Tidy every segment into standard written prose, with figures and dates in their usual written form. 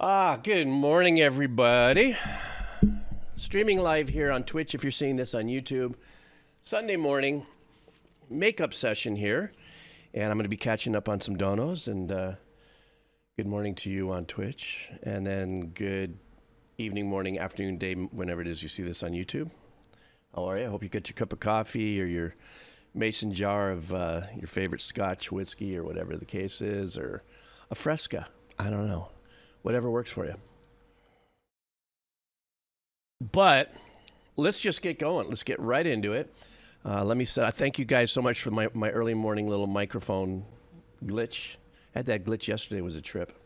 Good morning, everybody. Streaming live here on Twitch if you're seeing this on YouTube. Sunday morning makeup session here. And I'm going to be catching up on some donos. And good morning to you on Twitch. And then good evening, morning, afternoon, day, whenever it is you see this on YouTube. How are you? I hope you get your cup of coffee or your mason jar of your favorite Scotch whiskey or whatever the case is, or a Fresca. I don't know. Whatever works for you. But let's just get going. Let's get right into it. Let me say, thank you guys so much for my early morning little microphone glitch. I had that glitch yesterday. It was a trip.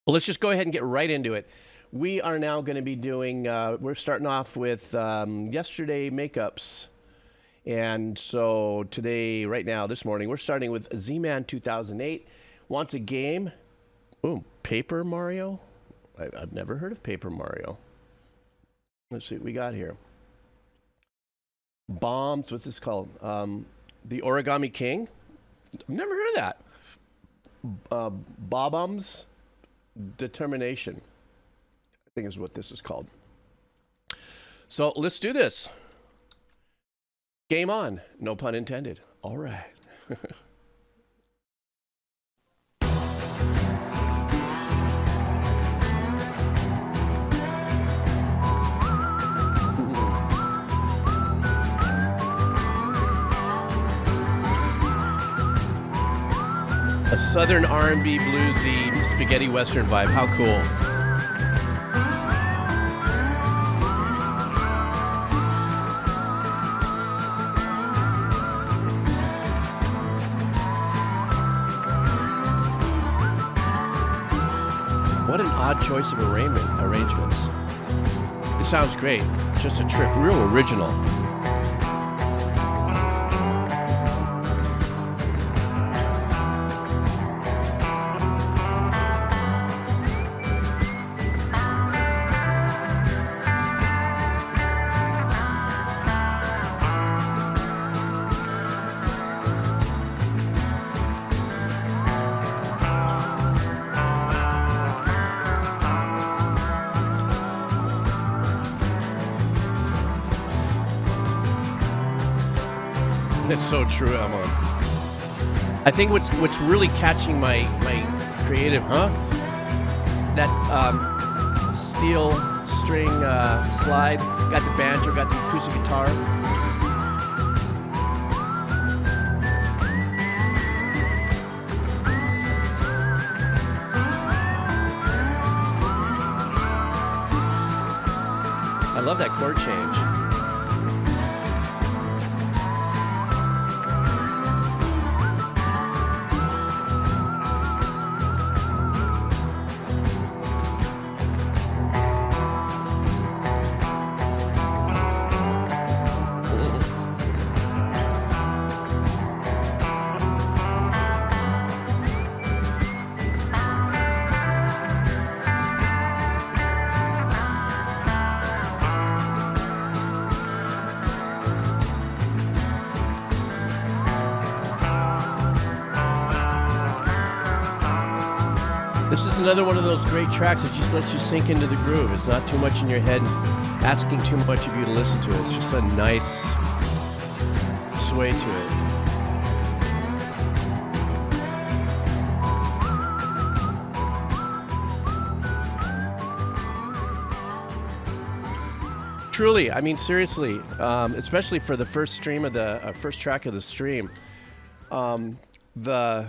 Well, let's just go ahead and get right into it. We are now going to be doing, we're starting off with yesterday makeups. And so today, right now, this morning, we're starting with Z-Man 2008. Wants a game. Boom. Paper Mario? I've never heard of Paper Mario. Let's see what we got here. Bombs. What's this called? The Origami King? I've never heard of that. Bob-Omb's Determination, I think is what this is called. So let's do this. Game on. No pun intended. All right. A southern R&B bluesy spaghetti western vibe. How cool. What an odd choice of arrangements. It sounds great. Just a trip. Real original. That's so true, Emma. I think what's really catching my creative, that steel string slide. Got the banjo, got the acoustic guitar. I love that chord change. This is another one of those great tracks that just lets you sink into the groove. It's not too much in your head, asking too much of you to listen to it. It's just a nice sway to it. Truly, I mean, seriously, especially for the first stream of the first track of the stream, the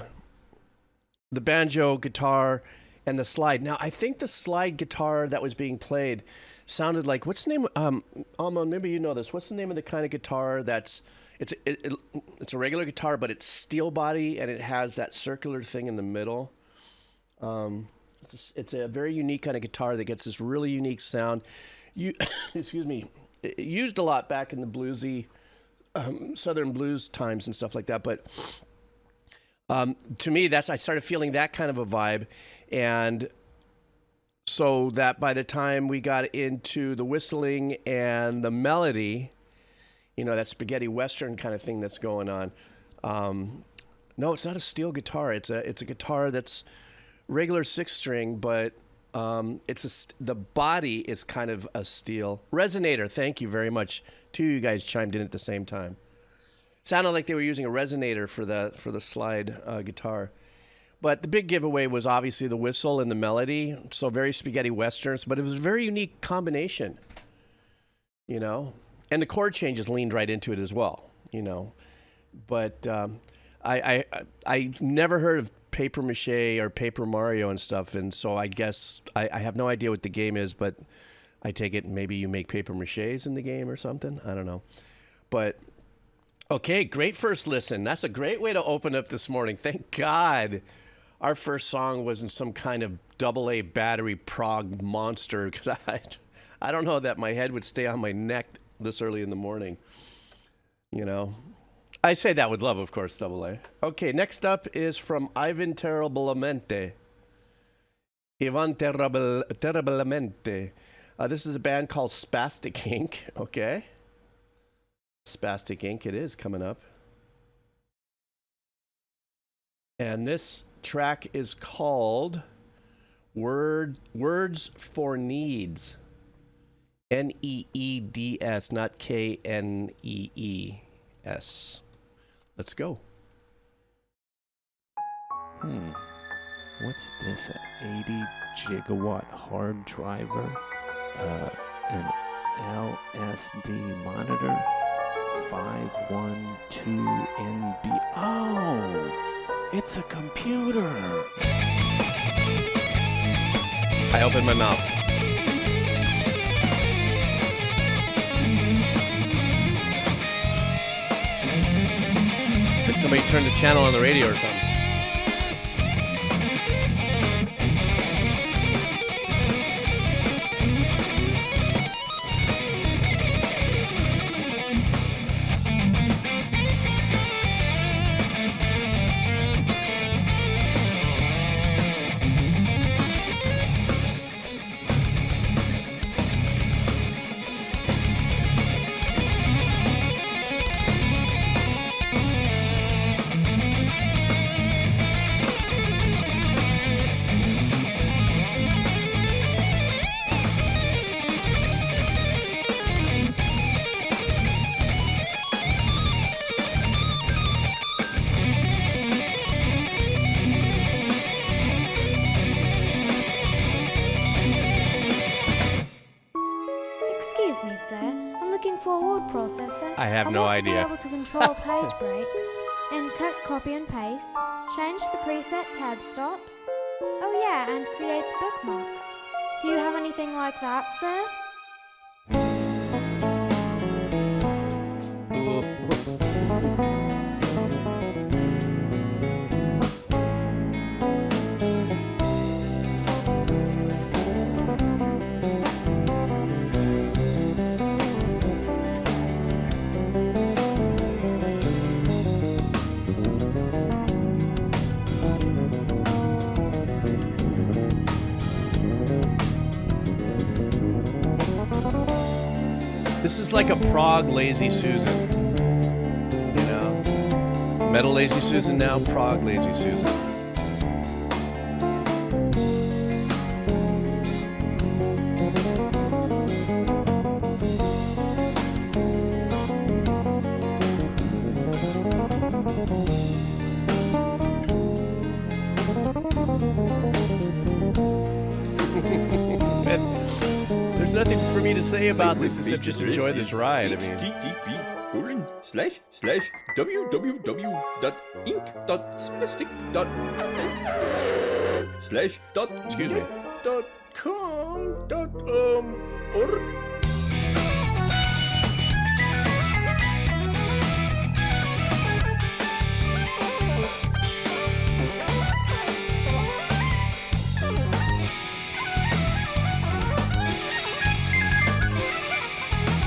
banjo, guitar, and the slide. Now, I think the slide guitar that was being played sounded like, what's the name? Alma, maybe you know this. What's the name of the kind of guitar that's, it's a regular guitar, but it's steel body, and it has that circular thing in the middle. It's a very unique kind of guitar that gets this really unique sound. Excuse me. It used a lot back in the bluesy, Southern blues times and stuff like that, but to me, I started feeling that kind of a vibe, and so that by the time we got into the whistling and the melody, that spaghetti western kind of thing that's going on. No, it's not a steel guitar. It's a guitar that's regular 6-string, but The body is kind of a steel resonator. Thank you very much. Two of you guys chimed in at the same time. Sounded like they were using a resonator for the slide guitar. But the big giveaway was obviously the whistle and the melody. So very spaghetti westerns, but it was a very unique combination, you know. And the chord changes leaned right into it as well, you know. But I never heard of Paper Mache or Paper Mario and stuff, and so I guess I have no idea what the game is, but I take it maybe you make paper maches in the game or something. I don't know. But okay, great first listen. That's a great way to open up this morning. Thank God our first song wasn't some kind of AA battery prog monster, because I don't know that my head would stay on my neck this early in the morning, you know. I say that with love, of course, AA. Okay, next up is from Ivan Terriblemente. Ivan Terriblemente. This is a band called Spastic Inc., okay? Spastic Inc. it is coming up. And this track is called Words for Needs. Needs, not Knees. Let's go. What's this? An 80 gigawatt hard driver? An LSD monitor? 512 NB. Oh, it's a computer. I opened my mouth. Did somebody turn the channel on the radio or something? I have no idea. I want to be able to control page breaks and cut, copy and paste, change the preset tab stops. Oh yeah, and create bookmarks. Do you have anything like that, sir? This is like a prog Lazy Susan, you know. Metal Lazy Susan now, prog Lazy Susan. There's nothing for me to say about this except just enjoy this ride. I mean, http://www.ink.spastic.com.org.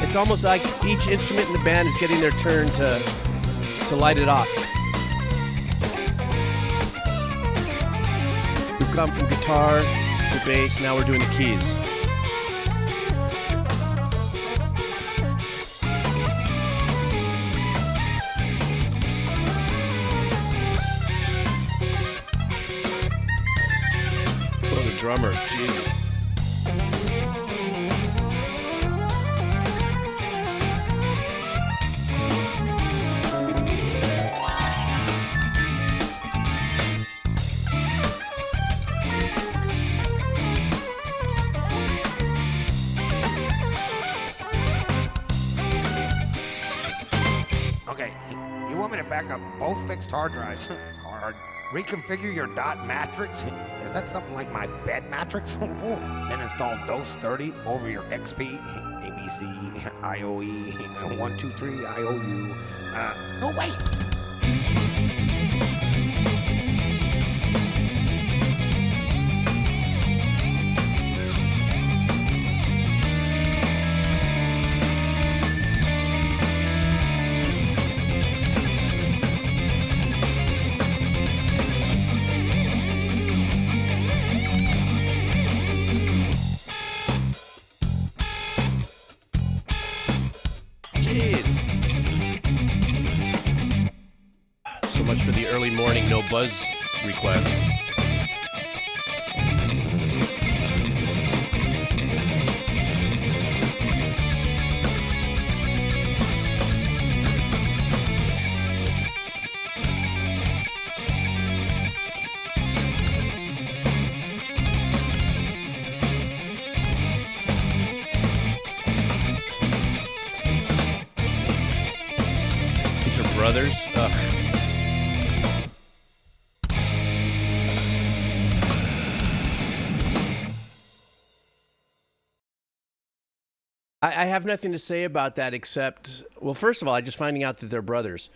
it's almost like each instrument in the band is getting their turn to light it up. We've gone from guitar to bass, now we're doing the keys. Oh, the drummer, Jesus. Okay, you want me to back up both fixed hard drives? Hard. Reconfigure your dot matrix? Is that something like my bed matrix? Then install DOS 30 over your XP, ABC, IOE, 123, IOU. No, wait! So much for the early morning no buzz request. These are brothers. Ugh. I have nothing to say about that except, well, first of all, I just finding out that they're brothers.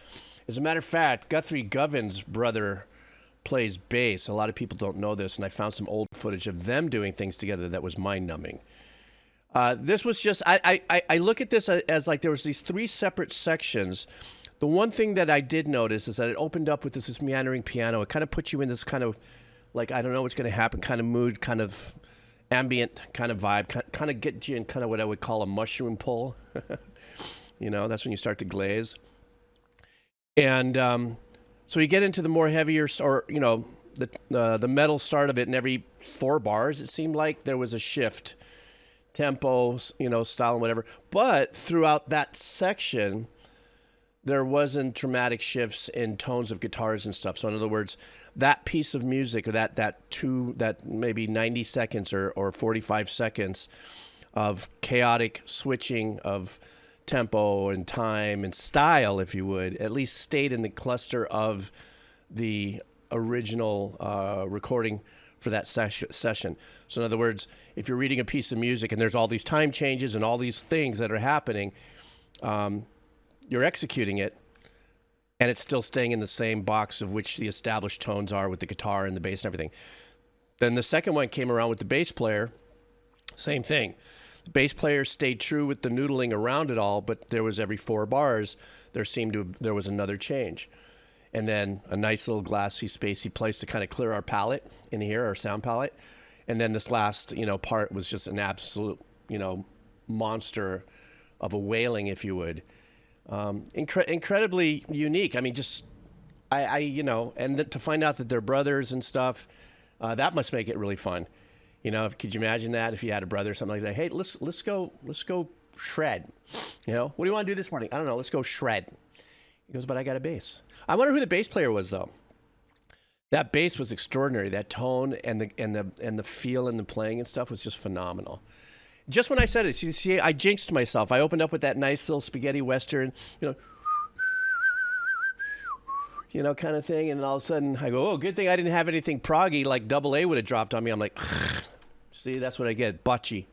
As a matter of fact, Guthrie Govin's brother plays bass. A lot of people don't know this, and I found some old footage of them doing things together that was mind-numbing. This was just, I look at this as like there was these three separate sections. The one thing that I did notice is that it opened up with this meandering piano. It kind of puts you in this kind of, like, I don't know what's going to happen kind of mood, kind of ambient kind of vibe, kind of get you in kind of what I would call a mushroom pull. You know, that's when you start to glaze. And so you get into the more heavier, or, you know, the metal start of it, and every 4 bars, it seemed like there was a shift. Tempo, you know, style and whatever. But throughout that section, there wasn't dramatic shifts in tones of guitars and stuff. So in other words, that piece of music, or that maybe 90 seconds or 45 seconds of chaotic switching of tempo and time and style, if you would, at least stayed in the cluster of the original recording for that session. So in other words, if you're reading a piece of music and there's all these time changes and all these things that are happening, you're executing it, and it's still staying in the same box of which the established tones are with the guitar and the bass and everything. Then the second one came around with the bass player, same thing. The bass player stayed true with the noodling around it all, but there was every 4 bars, there was another change. And then a nice little glassy, spacey place to kind of clear our palette in here, our sound palette. And then this last, you know, part was just an absolute, you know, monster of a wailing, if you would. Incredibly unique. I mean, just, you know, and to find out that they're brothers and stuff, that must make it really fun. You know, could you imagine that if you had a brother or something like that? Hey, let's go shred. You know, what do you want to do this morning? I don't know. Let's go shred. He goes, but I got a bass. I wonder who the bass player was, though. That bass was extraordinary. That tone and the feel and the playing and stuff was just phenomenal. Just when I said it, you see, I jinxed myself. I opened up with that nice little spaghetti western, you know, kind of thing, and then all of a sudden I go, oh, good thing I didn't have anything proggy like Double A would have dropped on me. I'm like, see, that's what I get, butchie.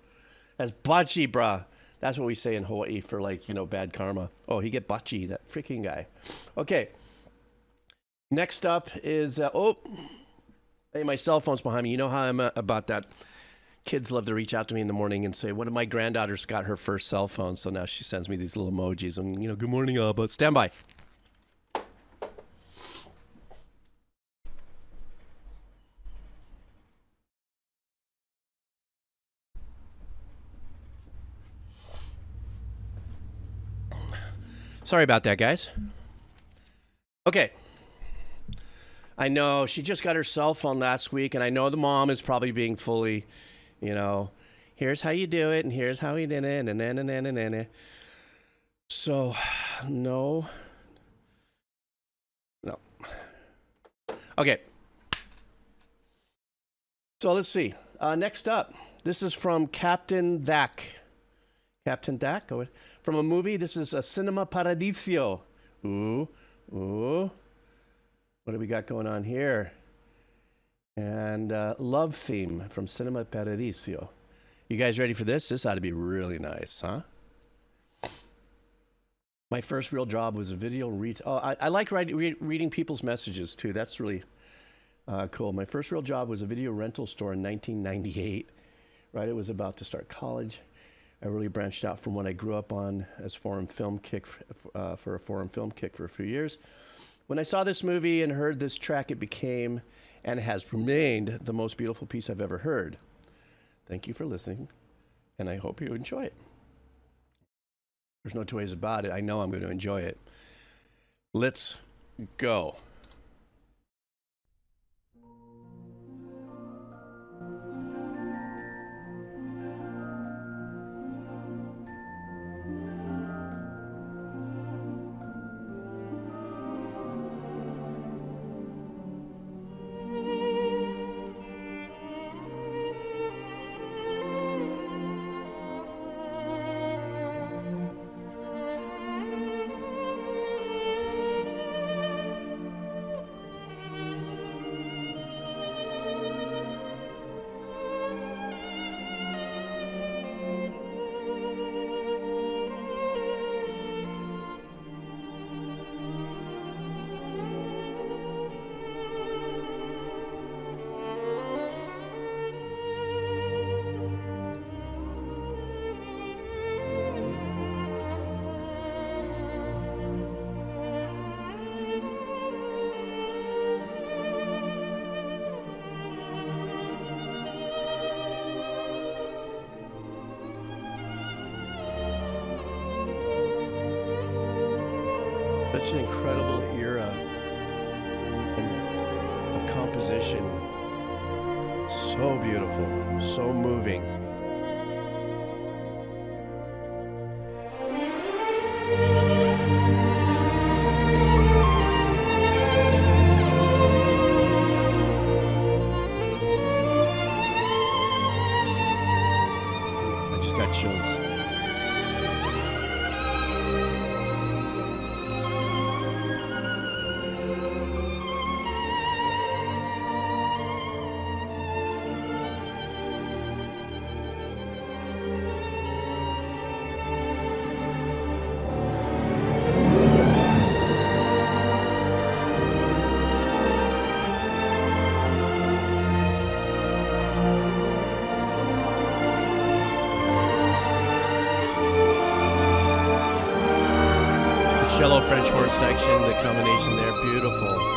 That's butchie, bruh. That's what we say in Hawaii for, like, you know, bad karma. Oh, he get butchie, that freaking guy. Okay. Next up is, hey, my cell phone's behind me. You know how I'm about that. Kids love to reach out to me in the morning and say, one of my granddaughters got her first cell phone, so now she sends me these little emojis and, you know, good morning, Abba. Stand by. Sorry about that, guys. Okay. I know she just got her cell phone last week, and I know the mom is probably being fully, you know, here's how you do it, and here's how you did it, and then. So, no. Okay. So let's see. Next up, this is from Captain Dak. Captain Dak, from a movie. This is a Cinema Paradiso. Ooh. What do we got going on here? And Love Theme from Cinema Paradiso. You guys ready for this? This ought to be really nice, huh? My first real job was a video I like reading people's messages, too. That's really cool. My first real job was a video rental store in 1998. Right, it was about to start college. I really branched out from what I grew up on as foreign film kick for a foreign film kick for a few years. When I saw this movie and heard this track, it became and has remained the most beautiful piece I've ever heard. Thank you for listening, and I hope you enjoy it. There's no two ways about it. I know I'm going to enjoy it. Let's go. Such an incredible era of composition. So beautiful, so moving. I just got chills. Cello French horn section, the combination there, beautiful.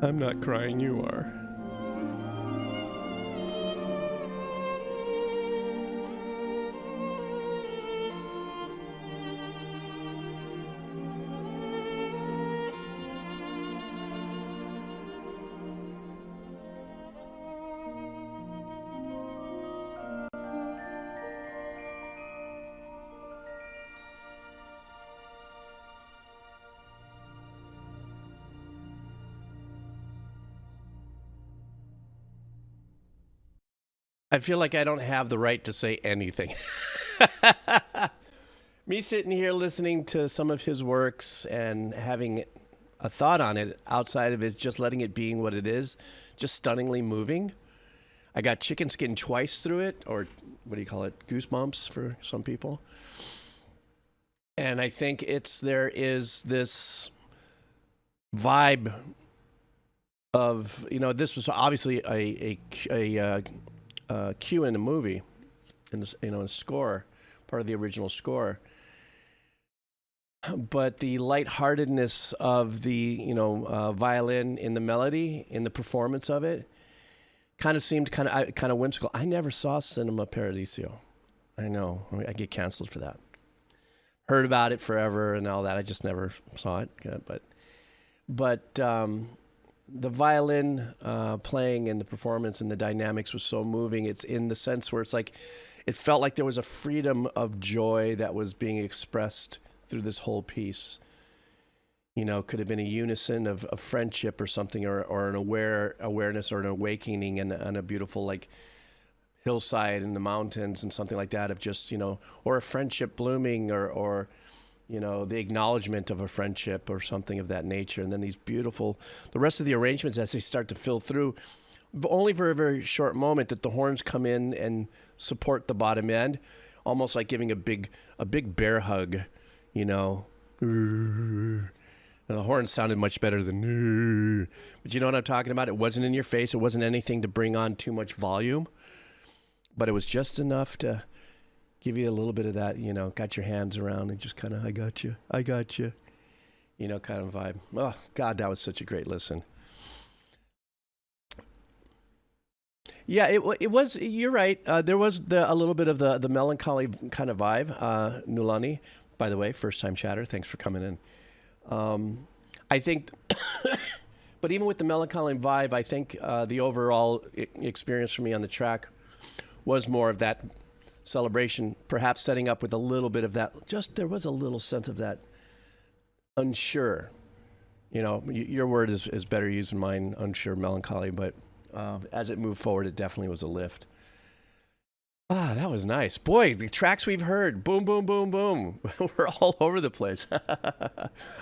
I'm not crying, you are. I feel like I don't have the right to say anything. Me sitting here listening to some of his works and having a thought on it outside of it, just letting it being what it is, just stunningly moving. I got chicken skin twice through it, or what do you call it? Goosebumps for some people. And I think there is this vibe of, this was obviously a cue in the movie, in the, a score, part of the original score. but the lightheartedness of the violin in the melody, in the performance of it, kind of seemed kind of whimsical. I never saw Cinema Paradiso. I know. I get canceled for that. Heard about it forever and all that. I just never saw it. But the violin playing and the performance and the dynamics was so moving. It's in the sense where it's like, it felt like there was a freedom of joy that was being expressed through this whole piece. Could have been a unison of friendship or something, or an awareness or an awakening and a beautiful like hillside in the mountains and something like that of just, or a friendship blooming or the acknowledgement of a friendship or something of that nature. And then the rest of the arrangements as they start to fill through, but only for a very short moment that the horns come in and support the bottom end, almost like giving a big bear hug, And the horns sounded much better than, but you know what I'm talking about? It wasn't in your face. It wasn't anything to bring on too much volume, but it was just enough to give you a little bit of that, got your hands around and just kind of, I got you, kind of vibe. Oh, God, that was such a great listen. Yeah, it was, you're right. There was a little bit of the melancholy kind of vibe. Nulani, by the way, first-time chatter, thanks for coming in. I think, but even with the melancholy vibe, I think the overall experience for me on the track was more of that celebration, perhaps setting up with a little bit of that. Just there was a little sense of that unsure. Your word is better used than mine, unsure, melancholy. But as it moved forward, it definitely was a lift. Ah, that was nice. Boy, the tracks we've heard, boom, boom, boom, boom. We're all over the place.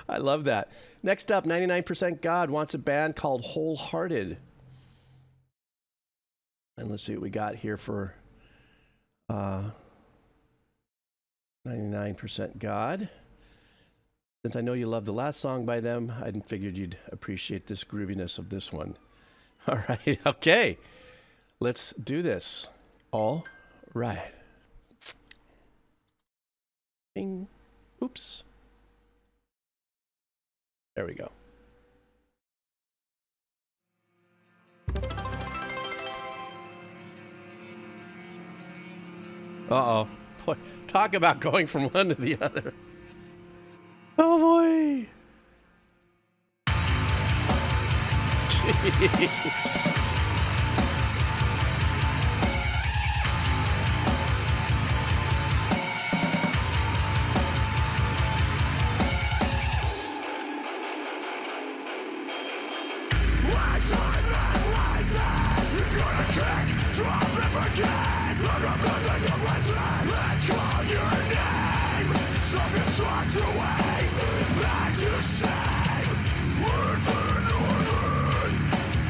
I love that. Next up, 99% God wants a band called Holehearted. And let's see what we got here for 99% God. Since I know you loved the last song by them, I figured you'd appreciate this grooviness of this one. All right, okay. Let's do this. All right. Bing. Oops. There we go. Uh-oh. Boy, talk about going from one to the other. Oh, boy. Jeez.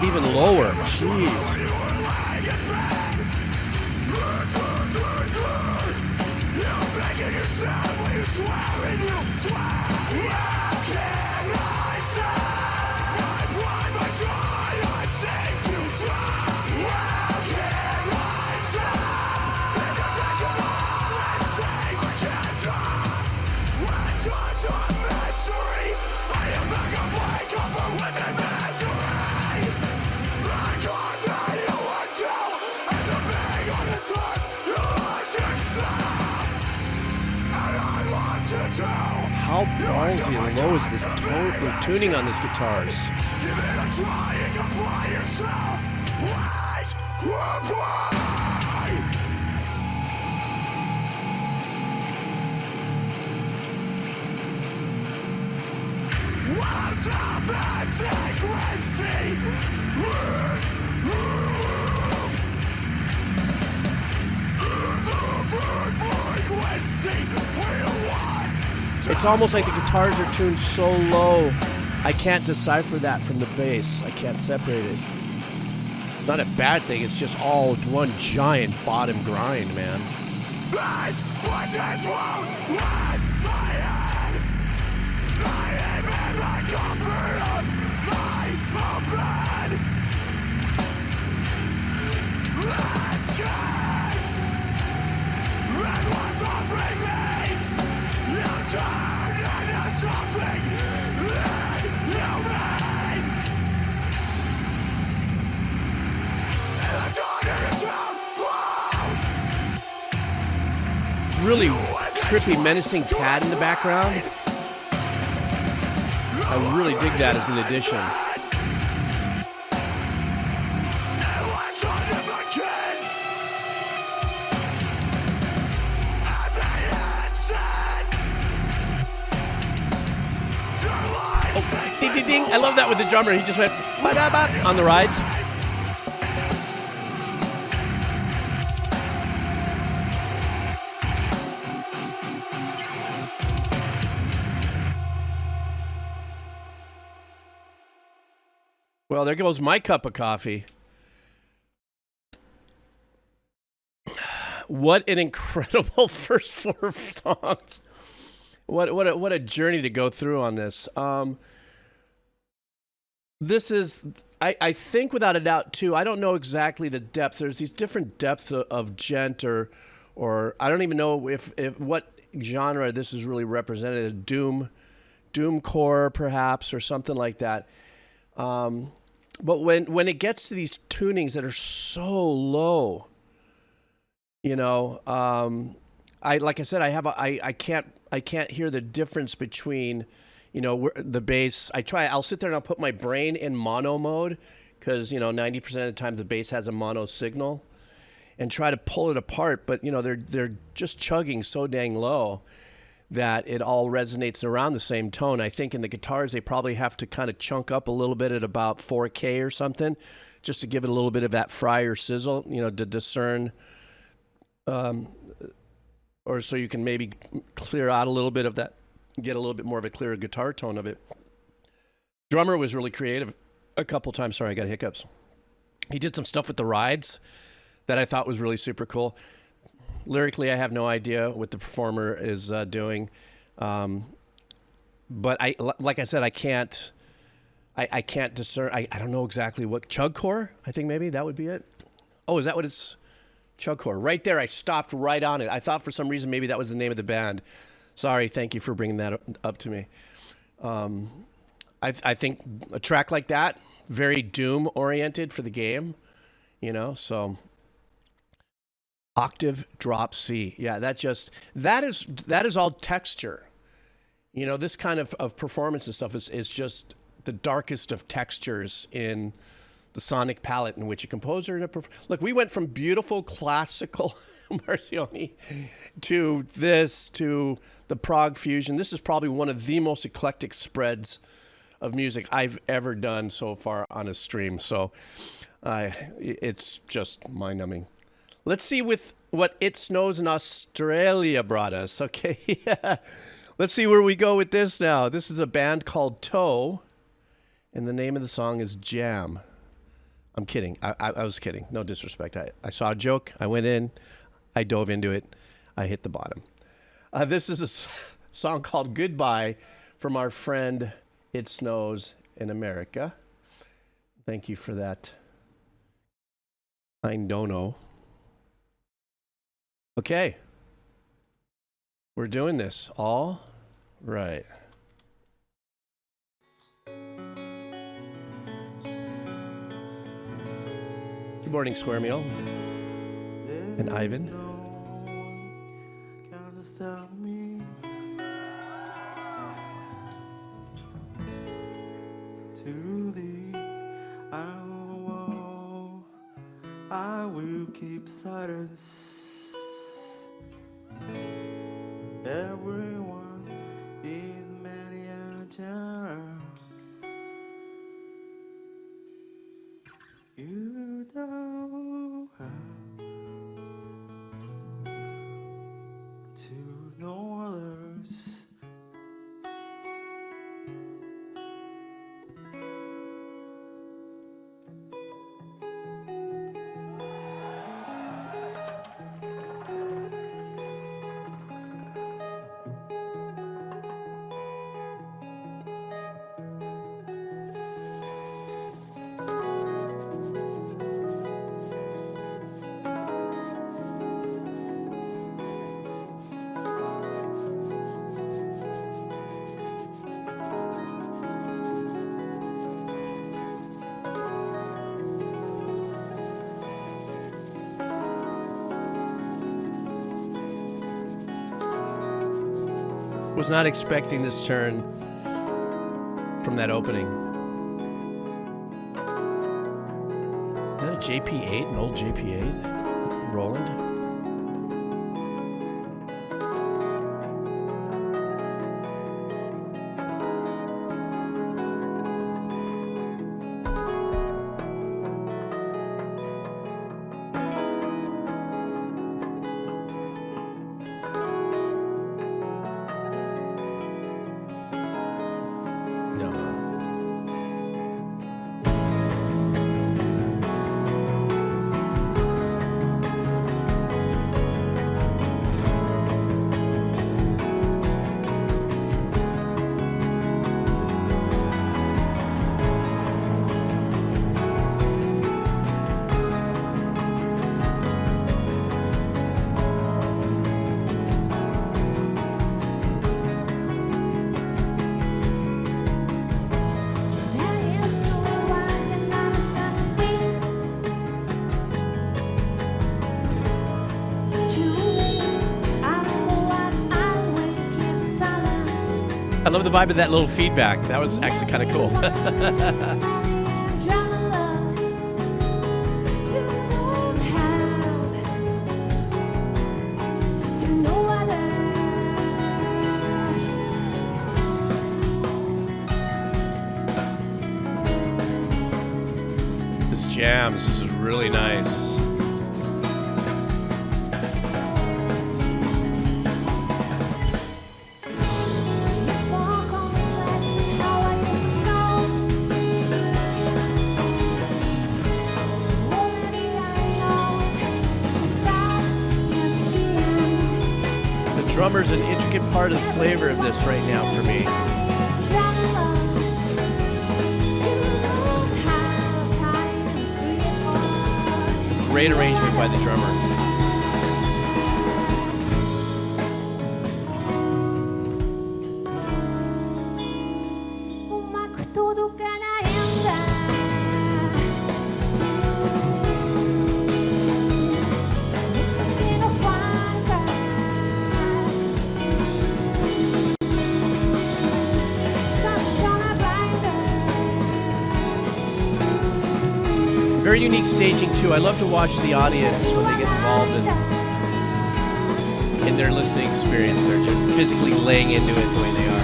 Even lower. Jeez. How ballsy and low is this tuning on these guitars? Give it a try and apply yourself. Wait, Words of antiquity. It's almost like the guitars are tuned so low, I can't decipher that from the bass. I can't separate it. Not a bad thing, it's just all one giant bottom grind, man. That's what is wrong with my head. I am in the comfort of my own bed. Let's get as what's offering means. You turn and it's really trippy, menacing pad in the background. I really dig that as an addition. Oh, ding, ding, ding. I love that with the drummer. He just went ba-da-ba on the rides. Well, there goes my cup of coffee. What an incredible first 4 songs. What a journey to go through on this. This is, I think without a doubt too, I don't know exactly the depth. There's these different depths of gent or I don't even know if what genre this is really represented as, doomcore perhaps, or something like that. But when it gets to these tunings that are so low, you know, like I said, I can't hear the difference between, you know, the bass. I'll sit there and I'll put my brain in mono mode because, you know, 90% of the time the bass has a mono signal, and try to pull it apart. But, you know, they're just chugging so dang low that it all resonates around the same tone. I think in the guitars, they probably have to kind of chunk up a little bit at about 4K or something, just to give it a little bit of that fry or sizzle, you know, to discern, or so you can maybe clear out a little bit of that, get a little bit more of a clearer guitar tone of it. Drummer was really creative a couple times. Sorry, I got hiccups. He did some stuff with the rides that I thought was really super cool. Lyrically, I have no idea what the performer is doing, but like I said, I can't discern. I don't know exactly what Chugcore. I think maybe that would be it. Oh, is that what it's? Chugcore. Right there, I stopped right on it. I thought for some reason maybe that was the name of the band. Sorry, thank you for bringing that up to me. I think a track like that, very doom oriented for the game, you know. So. Octave drop C. Yeah, that is all texture. You know, this kind of performance and stuff is just the darkest of textures in the sonic palette in which a composer and look, we went from beautiful classical Marcioni to the prog fusion. This is probably one of the most eclectic spreads of music I've ever done so far on a stream. So it's just mind-numbing. Let's see with what It Snows in Australia brought us. Okay, let's see where we go with this now. This is a band called Toe, and the name of the song is Jam. I'm kidding. I was kidding. No disrespect. I saw a joke. I went in. I dove into it. I hit the bottom. This is a song called Goodbye from our friend It Snows in America. Thank you for that. I don't know. Okay, we're doing this. All right. Good morning, Square Meal and Ivan. To thee, I will keep silence. Everyone is many a time. You don't have to know others. Was not expecting this turn from that opening. Is that a JP8, an old JP8? Roland? I love the vibe of that little feedback. That was actually kind of cool. This jams. This is really nice. Drummer's an intricate part of the flavor of this right now for me. Great arrangement by the drummer. Very unique staging too. I love to watch the audience when they get involved in their listening experience. They're just physically laying into it the way they are.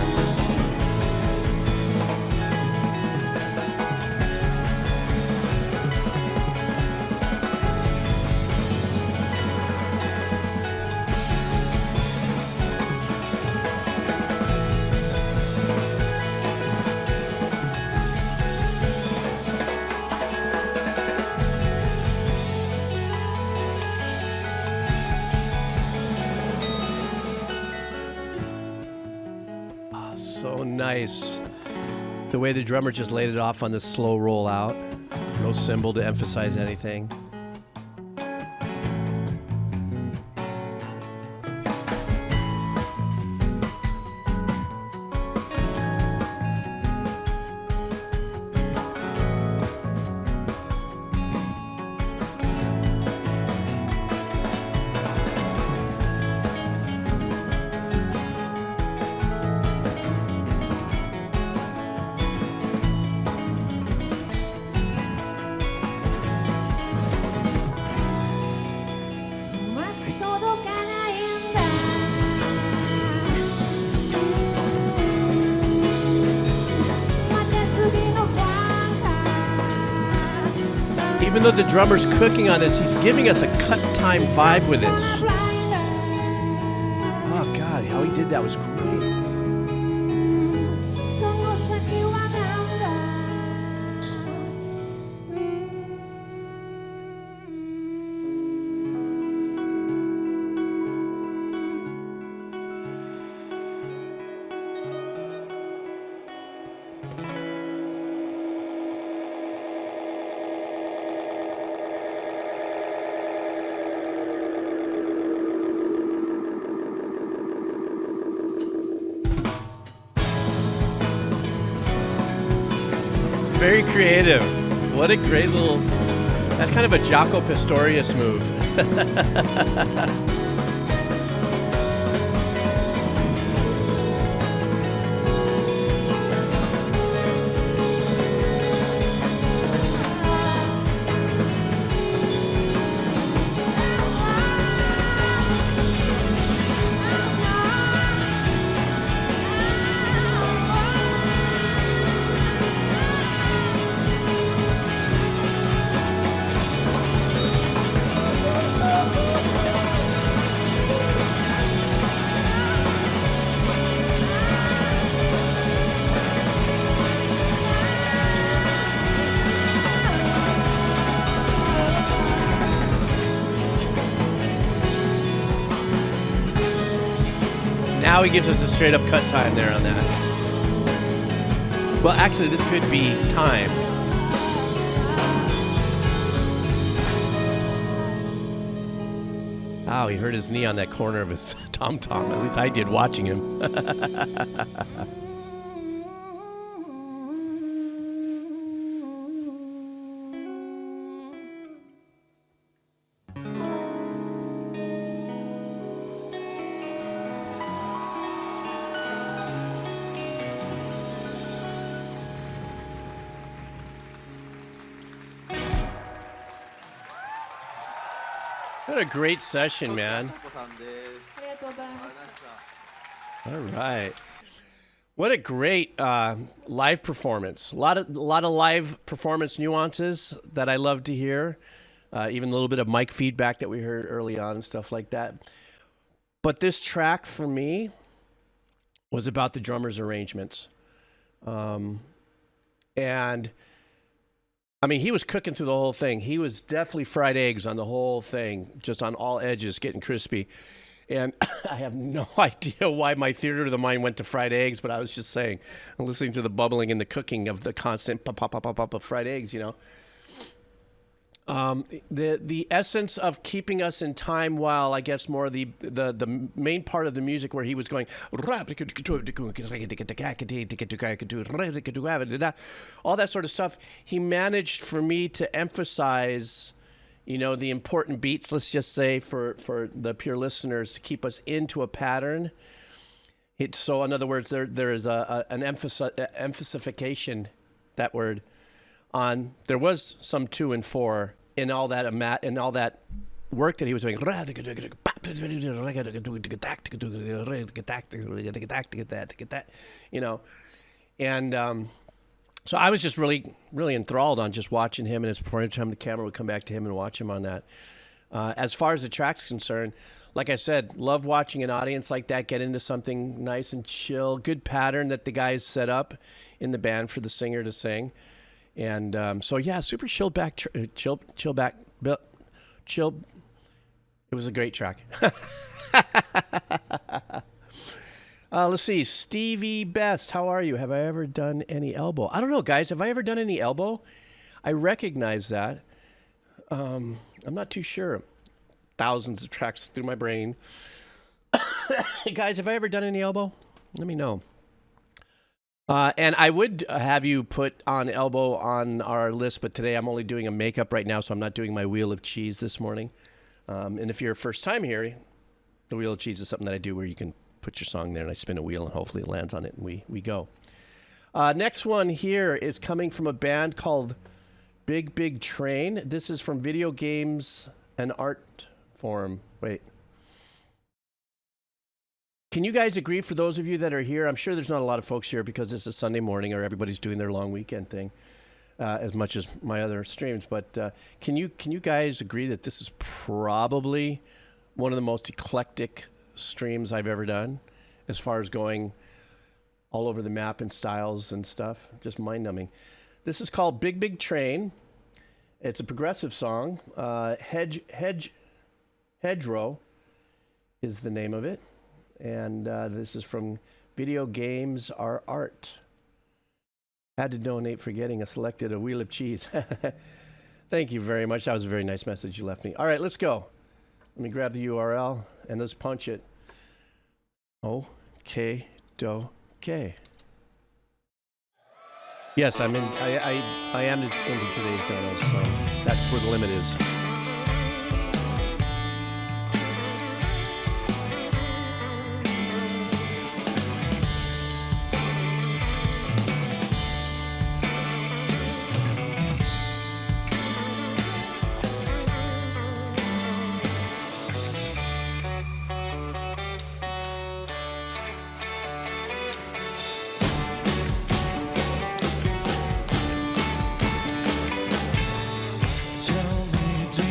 So nice. The way the drummer just laid it off on this slow roll out. No cymbal to emphasize anything. Even though the drummer's cooking on this, he's giving us a cut time vibe with it. Oh God, how he did that was great. Very creative. What a great little... That's kind of a Jaco Pastorius move. now he gives us a straight up cut time there on that. Well, actually, this could be time. Oh, he hurt his knee on that corner of his tom-tom. At least I did watching him. What a great session, man. All right. What a great live performance. A lot of live performance nuances that I love to hear. Even a little bit of mic feedback that we heard early on and stuff like that. But this track for me was about the drummer's arrangements. And I mean, he was cooking through the whole thing. He was definitely fried eggs on the whole thing, just on all edges, getting crispy. And I have no idea why my theater of the mind went to fried eggs, but I was just saying, I'm listening to the bubbling and the cooking of the constant pop, pop, pop, pop, pop of fried eggs, you know. The essence of keeping us in time while, I guess, more the main part of the music where he was going all that sort of stuff, he managed for me to emphasize, you know, the important beats, let's just say, for the pure listeners, to keep us into a pattern. So in other words, there is an emphasification, that word, on, there was some 2 and 4 in all that work that he was doing, you know, and so I was just really enthralled on just watching him and his performance. Every time the camera would come back to him and watch him on that. As far as the track's concerned, like I said, love watching an audience like that get into something nice and chill. Good pattern that the guys set up in the band for the singer to sing. And so yeah, super chill back. It was a great track. Let's see, Stevie Best, how are you? Have I ever done any elbow? I don't know, guys. Have I ever done any elbow? I recognize that. I'm not too sure. Thousands of tracks through my brain. Guys, have I ever done any elbow? Let me know. And I would have you put on elbow on our list, but today I'm only doing a makeup right now, so I'm not doing my wheel of cheese this morning. And if you're first time here, the wheel of cheese is something that I do where you can put your song there and I spin a wheel and hopefully it lands on it and we go. Next one here is coming from a band called Big Big Train. This is from Video Games and Art Form. Wait. Can you guys agree, for those of you that are here, I'm sure there's not a lot of folks here because this is Sunday morning or everybody's doing their long weekend thing, as much as my other streams, but can you guys agree that this is probably one of the most eclectic streams I've ever done as far as going all over the map in styles and stuff? Just mind-numbing. This is called Big Big Train. It's a progressive song. Hedgerow is the name of it. And this is from Video Games Are Art. Had to donate for getting a selected a wheel of cheese. Thank you very much. That was a very nice message you left me. All right, let's go. Let me grab the URL and let's punch it. Okay, okay. Yes, I am into today's donos, so that's where the limit is. Tell me, do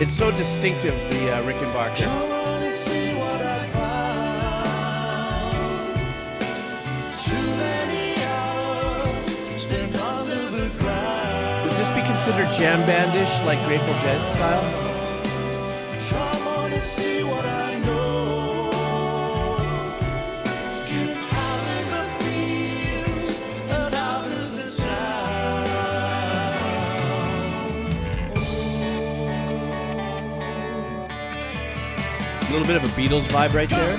It's so distinctive, the Rickenbacker. Come on and see what I found. Too many hours spent under the ground. Would this be considered jam bandish, like Grateful Dead style? Come on and see what I know. Get out in the fields and out of the town. A little bit of a Beatles vibe right there.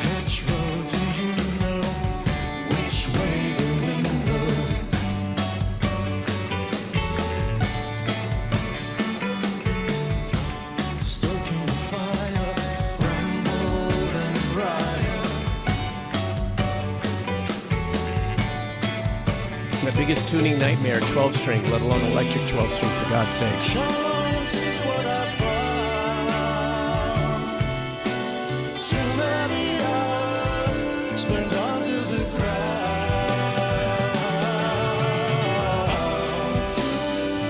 Hedgerow, do you know which way the wind blows? Stoking the fire, bramble and briar. My biggest tuning nightmare, 12 string, let alone electric 12 string, for God's sake. Come on and see what I found. Too many hours spent under the ground.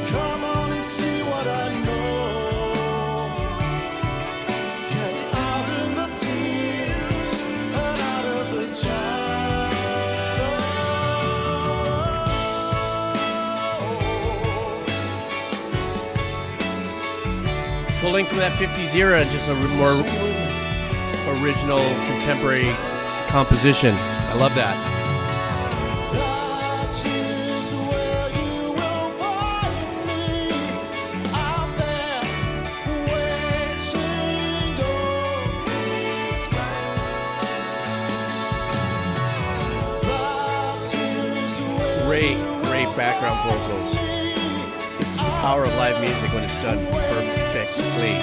Come on and see what I know. Get out in the fields and out of the town. Pulling from that 50s era and just a more original, contemporary composition. I love that. That is where you will find me, out there waiting Great background vocals. This is the power of live music when it's done perfectly.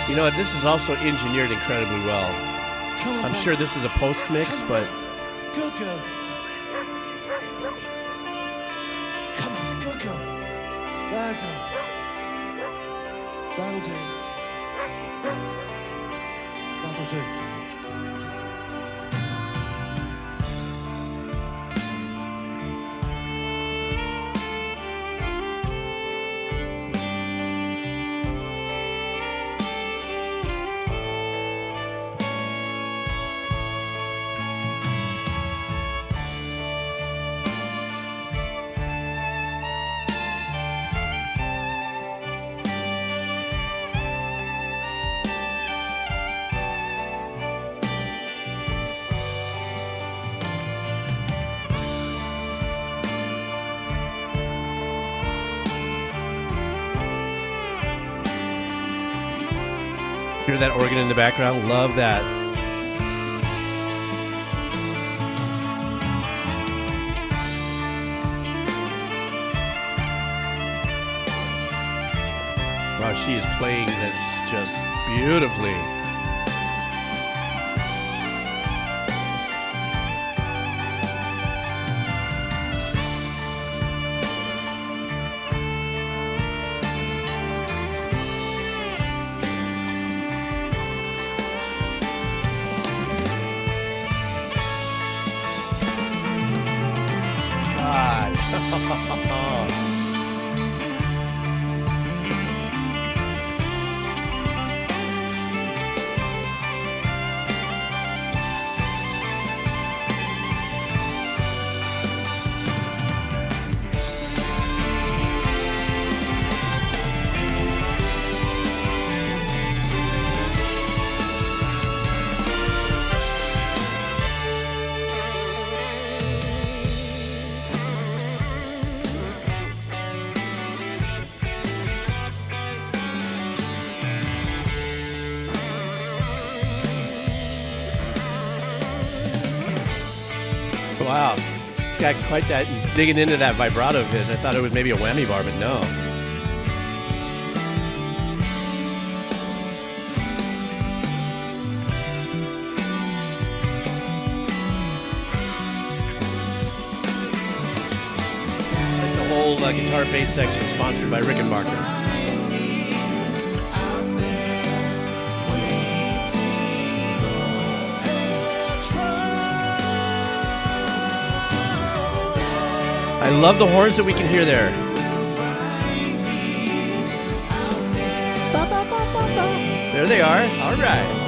You know, this is also engineered incredibly well. I'm sure this is a post mix, but Good girl. Come on, good girl. Bad girl. Battle team. Battle team. hear that organ in the background? Love that. Wow, she is playing this just beautifully. Wow, it's got quite that digging into that vibrato of his. I thought it was maybe a whammy bar, but no. little guitar bass section sponsored by Rickenbacker. I love the horns that we can hear there. There they are. All right.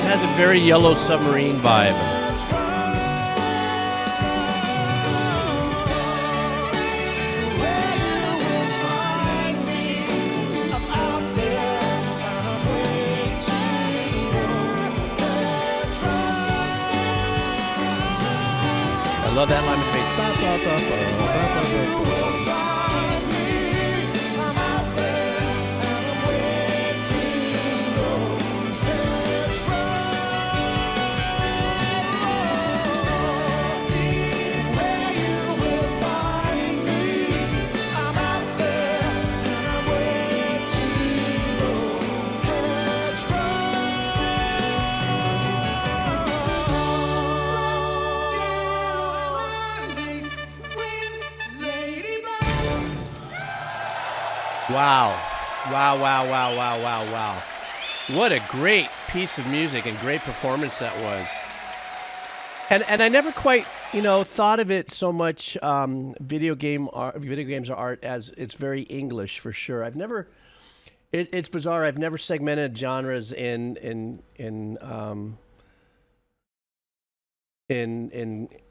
Has a very Yellow Submarine vibe. I love that line of bass. Wow. Wow, wow, wow, wow, wow, wow. What a great piece of music and great performance that was. And I never quite, thought of it so much video games are art as it's very English for sure. I've never it's bizarre. I've never segmented genres in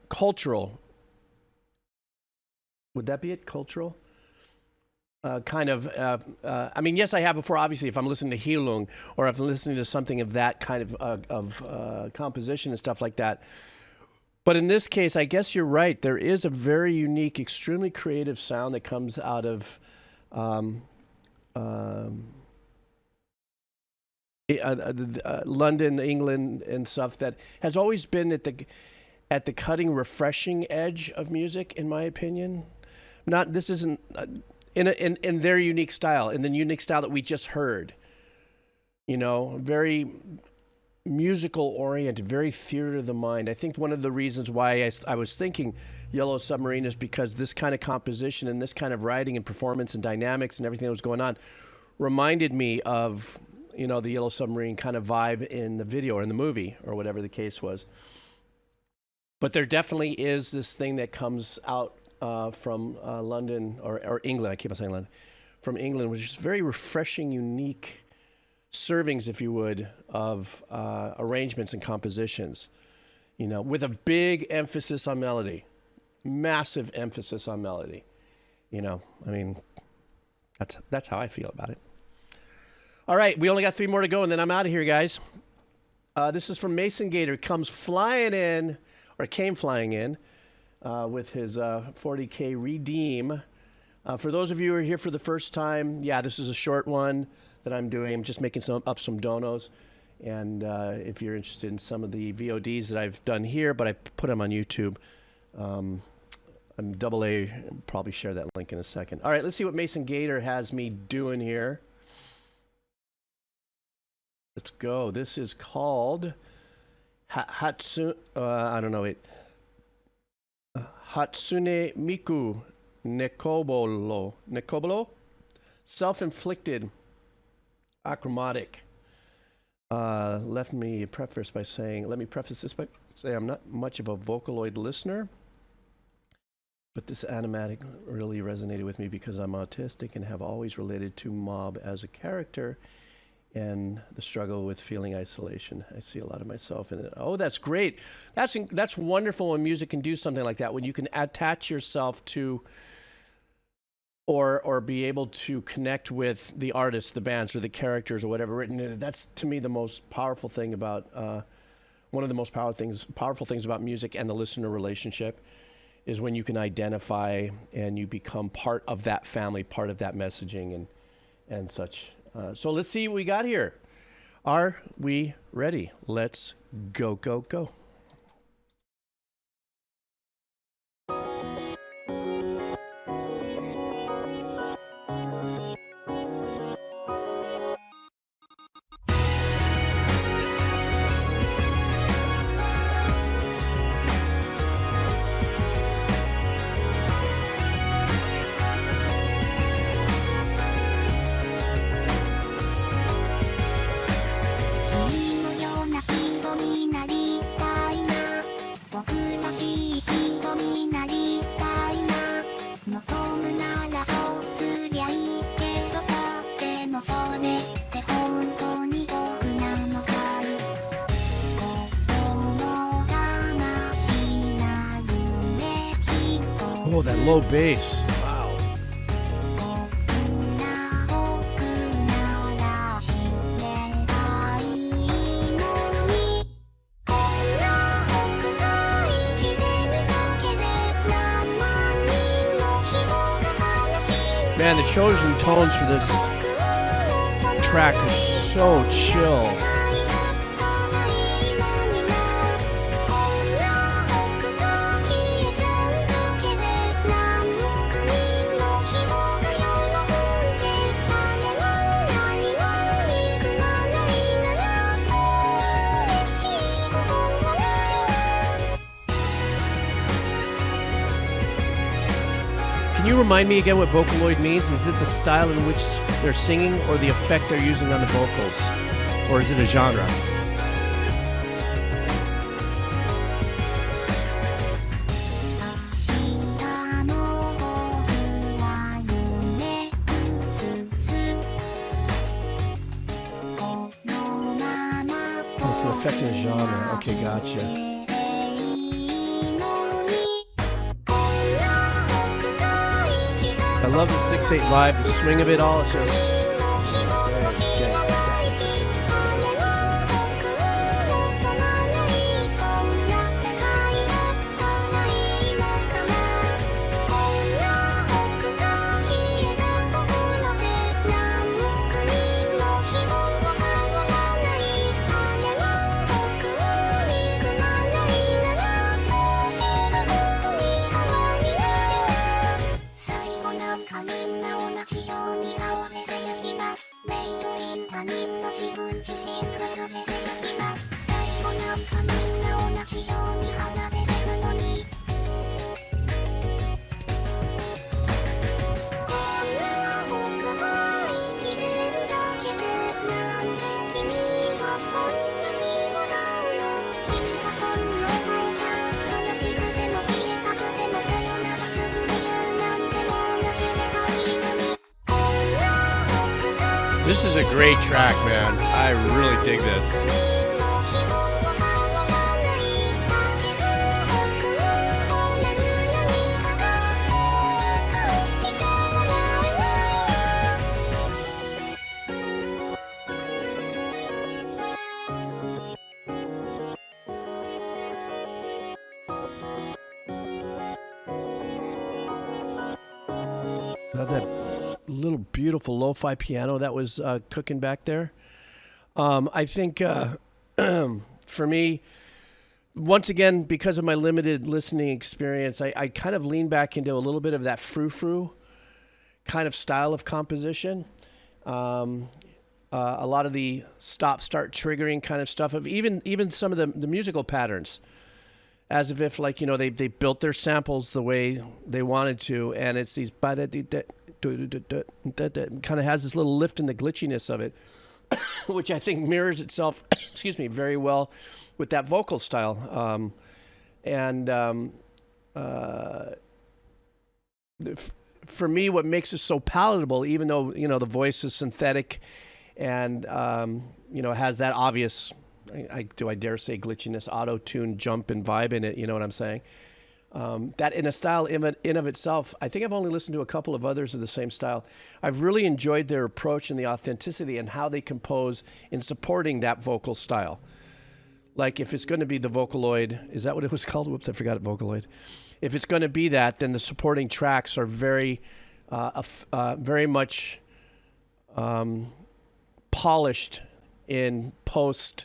cultural. Would that be it? Cultural? I mean, yes, I have before, obviously, if I'm listening to Kiilling or if I'm listening to something of that kind of composition and stuff like that. But in this case, I guess you're right. There is a very unique, extremely creative sound that comes out of London, England, and stuff that has always been at the cutting, refreshing edge of music, in my opinion. This isn't... In their unique style, in the unique style that we just heard, very musical oriented, very theater of the mind. I think one of the reasons why I was thinking Yellow Submarine is because this kind of composition and this kind of writing and performance and dynamics and everything that was going on reminded me of, the Yellow Submarine kind of vibe in the video or in the movie or whatever the case was. But there definitely is this thing that comes out from London or England. I keep on saying London. From England, which is very refreshing, unique servings, if you would, of arrangements and compositions. With a big emphasis on melody, massive emphasis on melody. I mean, that's how I feel about it. All right, we only got 3 more to go, and then I'm out of here, guys. This is from Mason Gator. Came flying in. With his 40K redeem. For those of you who are here for the first time, this is a short one that I'm doing. I'm just making some donos. And if you're interested in some of the VODs that I've done here, but I put them on YouTube, I'm AA, probably share that link in a second. All right, let's see what Mason Gator has me doing here. Let's go. This is called Hatsune, I don't know it. Hatsune Miku nekobolo. Self-Inflicted. Achromatic. Let me preface this by saying I'm not much of a Vocaloid listener, but this animatic really resonated with me because I'm autistic and have always related to Mob as a character and the struggle with feeling isolation. I see a lot of myself in it. Oh, that's great. That's wonderful when music can do something like that, when you can attach yourself to or be able to connect with the artists, the bands, or the characters, or whatever written in it. That's, to me, the most powerful thing about, one of the most powerful things about music and the listener relationship is when you can identify and you become part of that family, part of that messaging and such. So let's see what we got here. Are we ready? Let's go, go, go. Oh, that low bass. Wow. Man, the chosen tones for this track are so chill. Can you remind me again what Vocaloid means? Is it the style in which they're singing or the effect they're using on the vocals? Or is it a genre? Oh, it's an effect in a genre. Okay, gotcha. I love the 6/8 vibe, the swing of it all. It's just This is a great track, man. I really dig this. Love that little beautiful lo-fi piano that was cooking back there. I think for me, once again, because of my limited listening experience, I kind of lean back into a little bit of that frou-frou kind of style of composition. a lot of the stop-start triggering kind of stuff of even some of the musical patterns, as if like they built their samples the way they wanted to, and it's these kind of has this little lift in the glitchiness of it, which I think mirrors itself, excuse me, very well with that vocal style. For me, what makes it so palatable, even though the voice is synthetic, and has that obvious, do I dare say, glitchiness, auto-tune, jump, and vibe in it. You know what I'm saying? That in a style in of itself, I think I've only listened to a couple of others of the same style. I've really enjoyed their approach and the authenticity and how they compose in supporting that vocal style. Like if it's going to be the Vocaloid, is that what it was called? Whoops, I forgot it, Vocaloid. If it's going to be that, then the supporting tracks are very much polished in post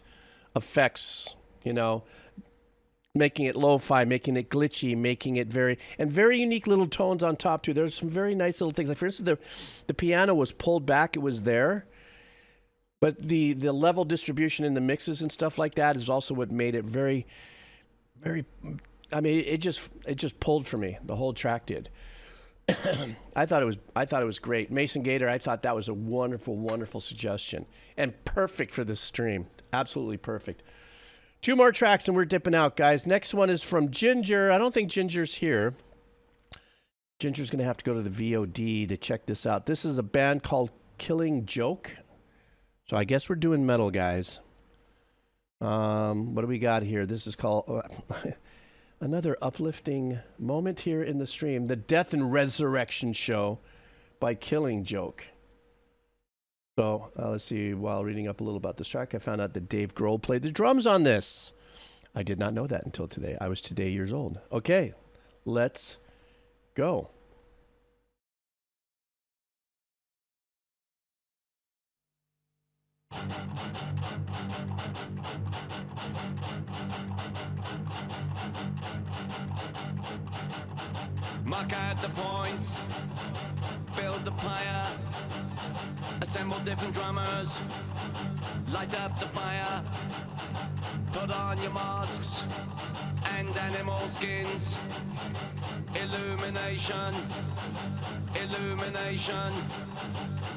effects, making it lo-fi, making it glitchy, making it very unique little tones on top too. There's some very nice little things. Like for instance, the piano was pulled back; it was there, but the level distribution in the mixes and stuff like that is also what made it very, very. I mean, it just pulled for me. The whole track did. I thought it was great. Mason Gator, I thought that was a wonderful, wonderful suggestion and perfect for this stream. Absolutely perfect. 2 more tracks and we're dipping out, guys. Next one is from Ginger. I don't think Ginger's here. Ginger's going to have to go to the VOD to check this out. This is a band called Kiilling Joke. So I guess we're doing metal, guys. What do we got here? This is called... another uplifting moment here in the stream. The Death and Resurrection Show by Kiilling Joke. So let's see. While reading up a little about this track, I found out that Dave Grohl played the drums on this. I did not know that until today. I was today years old. Okay, let's go. Mark out the points, build the pyre, assemble different drummers, light up the fire, put on your masks and animal skins, illumination, illumination,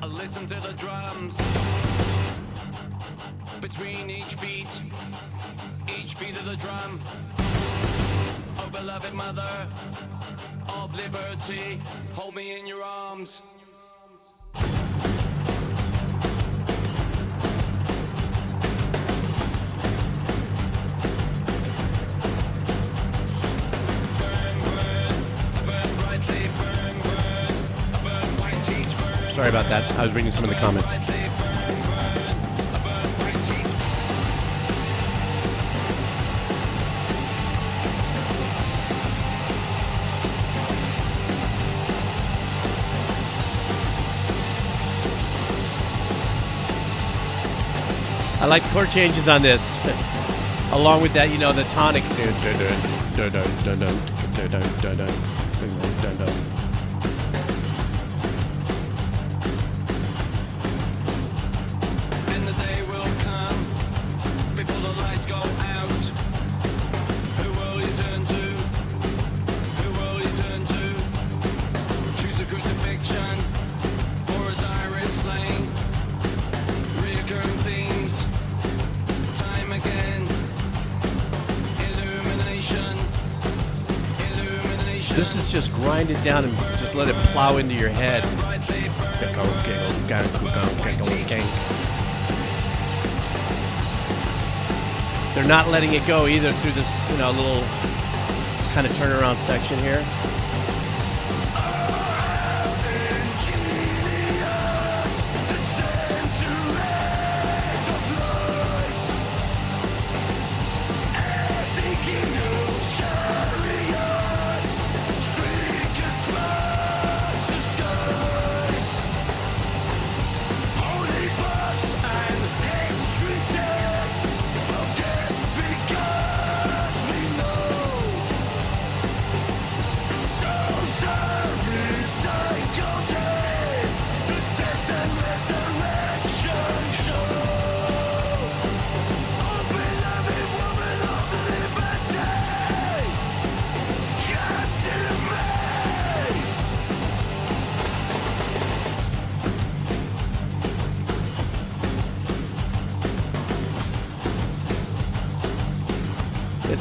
listen to the drums, between each beat of the drum, oh beloved mother of liberty, hold me in your arms. Sorry about that. I was reading some of the comments. I like the chord changes on this. Along with that, the tonic. And the day will come before the lights go out. Who will you turn to? Who will you turn to? Choose a crucifixion or a direct slaying. Reoccurring themes, time again. Illumination, illumination. This is just grind it down and just let it plow into your head. They're not letting it go either through this, little kind of turnaround section here.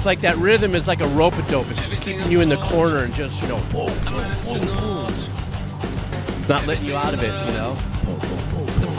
it's like that rhythm is like a rope-a-dope. It's just keeping you in the corner and just, you know, boom, boom, boom, boom. Not letting you out of it, you know. Boom, boom, boom, boom.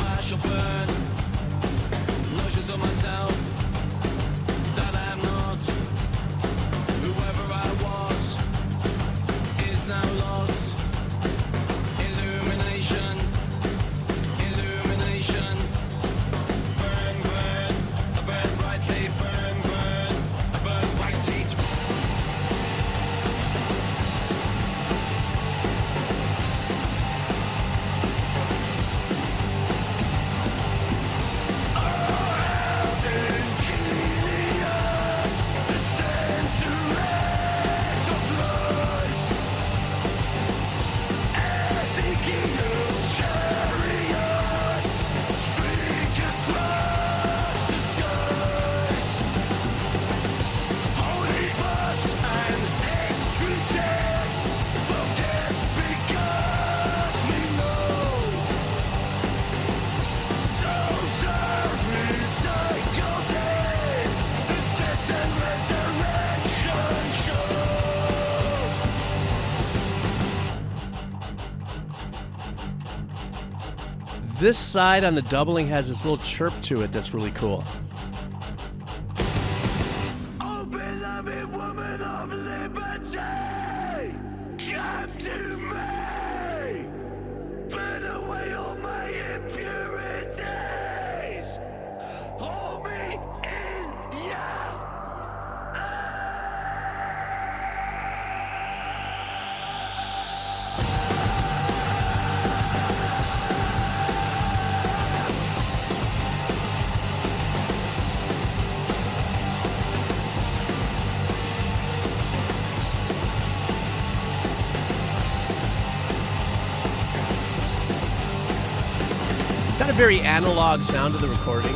This side on the doubling has this little chirp to it that's really cool. Oh, beloved woman of liberty, come to me, burn away all my impurities, hold me in your Got a very analog sound to the recording.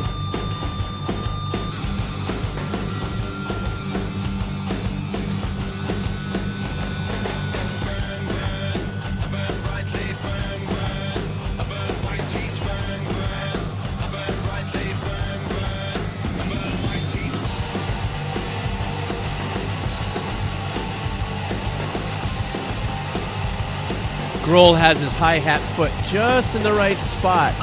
Grohl has his hi-hat foot just in the right spot.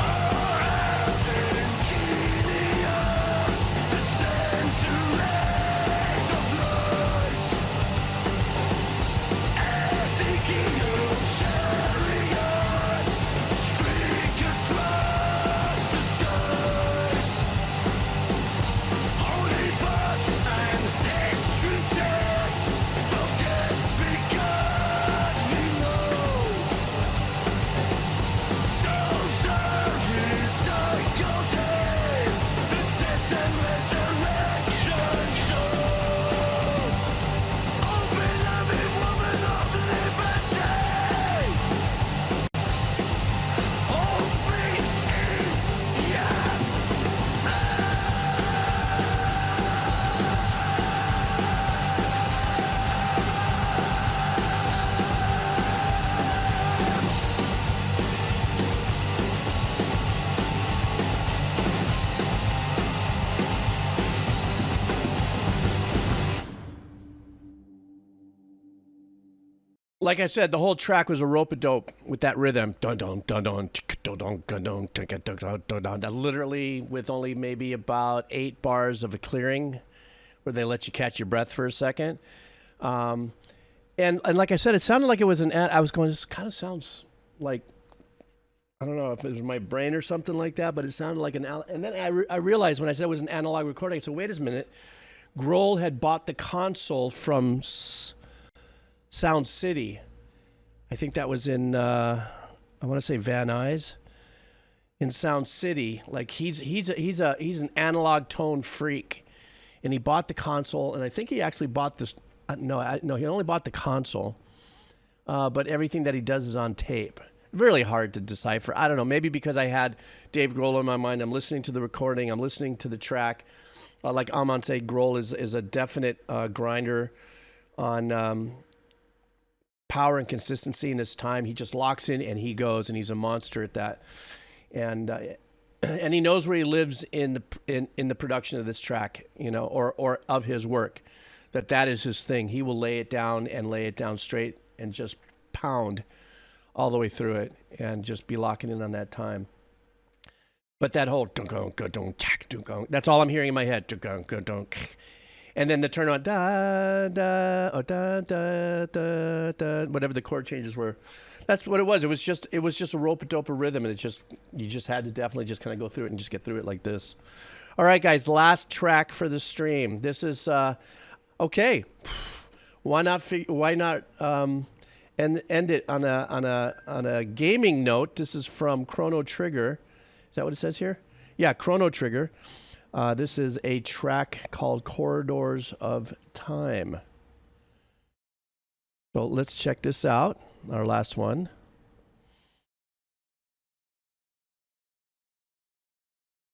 Like I said, the whole track was a rope-a-dope with that rhythm. Dun dun dun dun dun dun dun dun dun dun dun. Literally with only maybe about 8 bars of a clearing where they let you catch your breath for a second. And like I said, it sounded like it was I was going, this kind of sounds like, I don't know if it was my brain or something like that, but it sounded like and then I realized when I said it was an analog recording, so wait a minute. Grohl had bought the console from Sound City. I think that was in I want to say Van Nuys in Sound City. Like he's an analog tone freak, and he bought the console, and I think he actually bought this. No, he only bought the console, but everything that he does is on tape. Really hard to decipher. I don't know. Maybe because I had Dave Grohl in my mind. I'm listening to the recording. I'm listening to the track. Like Amon said, Grohl is a definite grinder on power and consistency in his time. He just locks in and he goes, and he's a monster at that. And he knows where he lives in the production of this track, you know, or of his work. that is his thing. He will lay it down and lay it down straight and just pound all the way through it and just be locking in on that time. But that whole that's all I'm hearing in my head. And then the turn on da da oh, da da da da, whatever the chord changes were. That's what it was. It was just a rope-a-dope rhythm, and you just had to definitely just kind of go through it and just get through it like this. All right, guys, last track for the stream. This is okay. Why not end it on a gaming note? This is from Chrono Trigger. Is that what it says here? Yeah, Chrono Trigger. This is a track called Corridors of Time. So let's check this out. Our last one.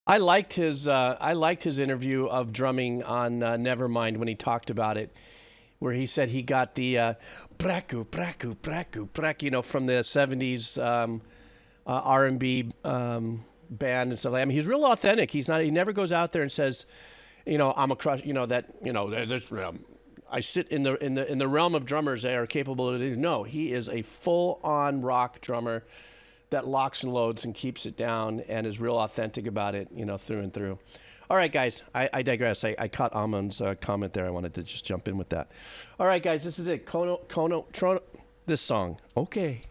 I liked his interview of drumming on Nevermind when he talked about it, where he said he got the braku, braku, braku, braku, you know, from the 70s R&B band and stuff like that. I mean, he's real authentic. He never goes out there and says, you know, I'm a crush, you know, that, you know, there's I sit in the realm of drummers that are capable of it. No, he is a full-on rock drummer that locks and loads and keeps it down and is real authentic about it, you know, through and through. All right, guys, I digress. I caught Amon's comment there. I wanted to just jump in with that. All right, guys, this is it. Chrono, this song. Okay.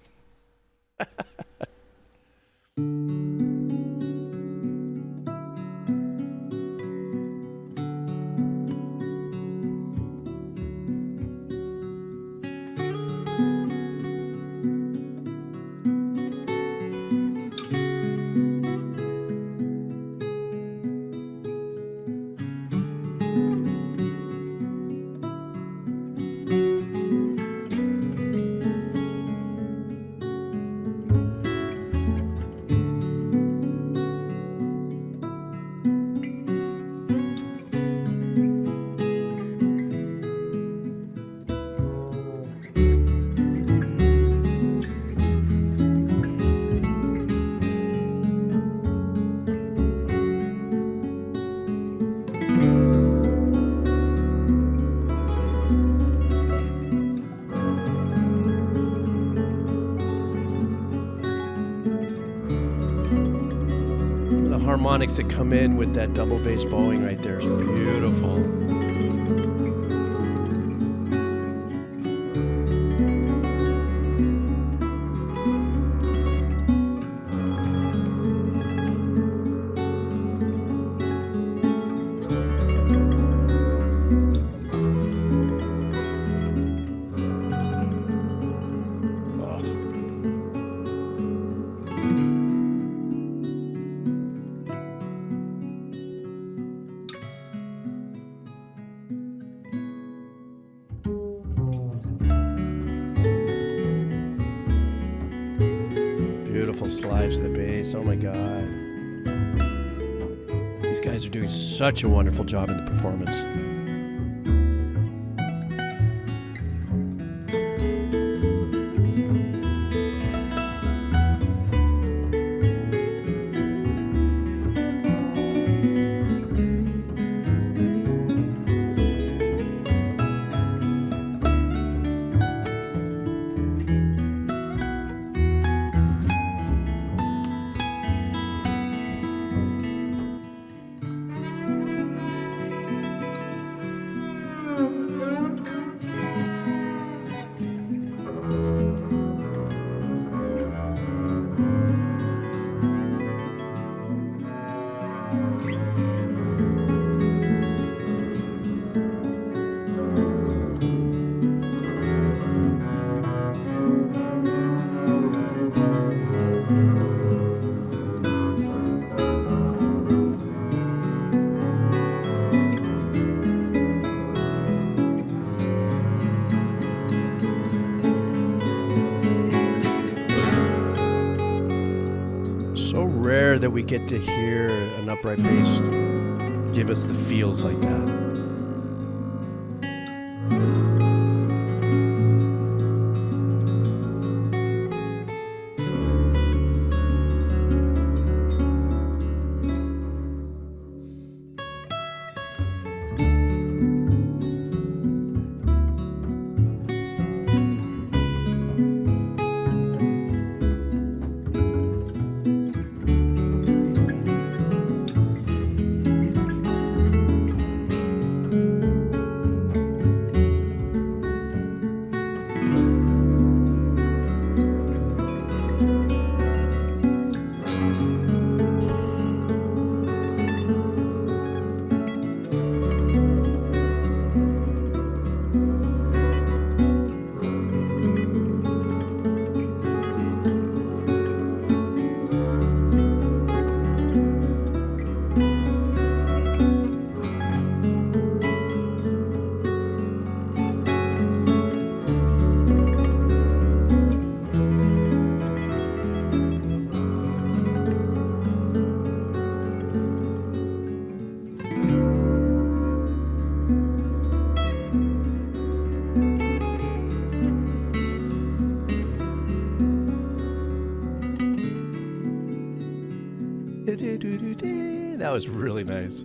Harmonics that come in with that double bass bowing right there is beautiful. Slides to the bass. Oh my God. These guys are doing such a wonderful job in the performance. That we get to hear an upright bass give us the feels like that. That was really nice.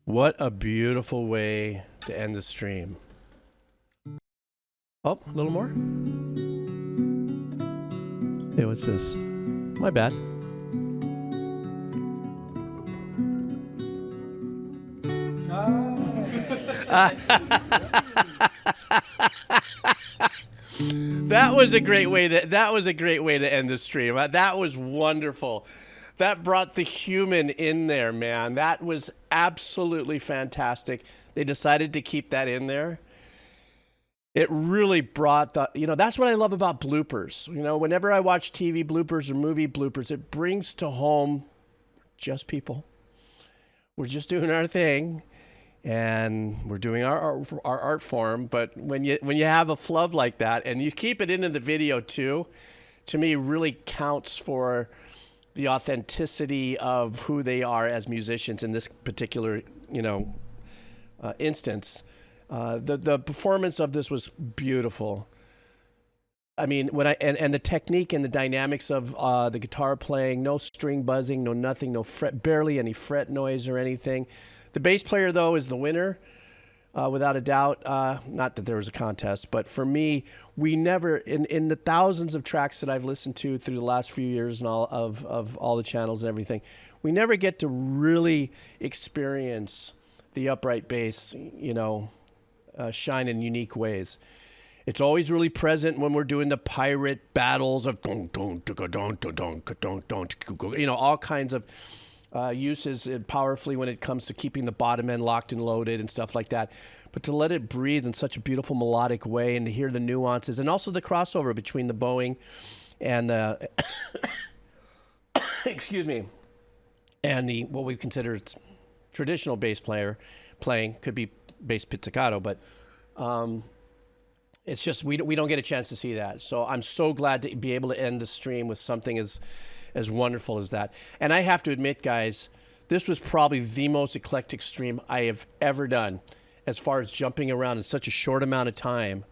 What a beautiful way to end the stream. Oh, a little more? Hey, what's this? My bad. That was a great way to end the stream. That was wonderful. That brought the human in there, man. That was absolutely fantastic. They decided to keep that in there. It really brought the, that's what I love about bloopers. Whenever I watch TV bloopers or movie bloopers, it brings to home just people. We're just doing our thing, and we're doing our art form. But when you have a flub like that, and you keep it into the video too, to me really counts for the authenticity of who they are as musicians in this particular, instance. The performance of this was beautiful. I mean, and the technique and the dynamics of the guitar playing, no string buzzing, no nothing, no fret, barely any fret noise or anything. The bass player, though, is the winner, without a doubt. Not that there was a contest, but for me, we never, in the thousands of tracks that I've listened to through the last few years and all of all the channels and everything, we never get to really experience the upright bass, shine in unique ways. It's always really present when we're doing the pirate battles of all kinds of uses powerfully when it comes to keeping the bottom end locked and loaded and stuff like that. But to let it breathe in such a beautiful melodic way and to hear the nuances and also the crossover between the bowing and the excuse me, and the what we consider traditional bass player playing, could be bass pizzicato, but it's just we don't get a chance to see that. So I'm so glad to be able to end the stream with something as wonderful as that. And I have to admit, guys, this was probably the most eclectic stream I have ever done as far as jumping around in such a short amount of time.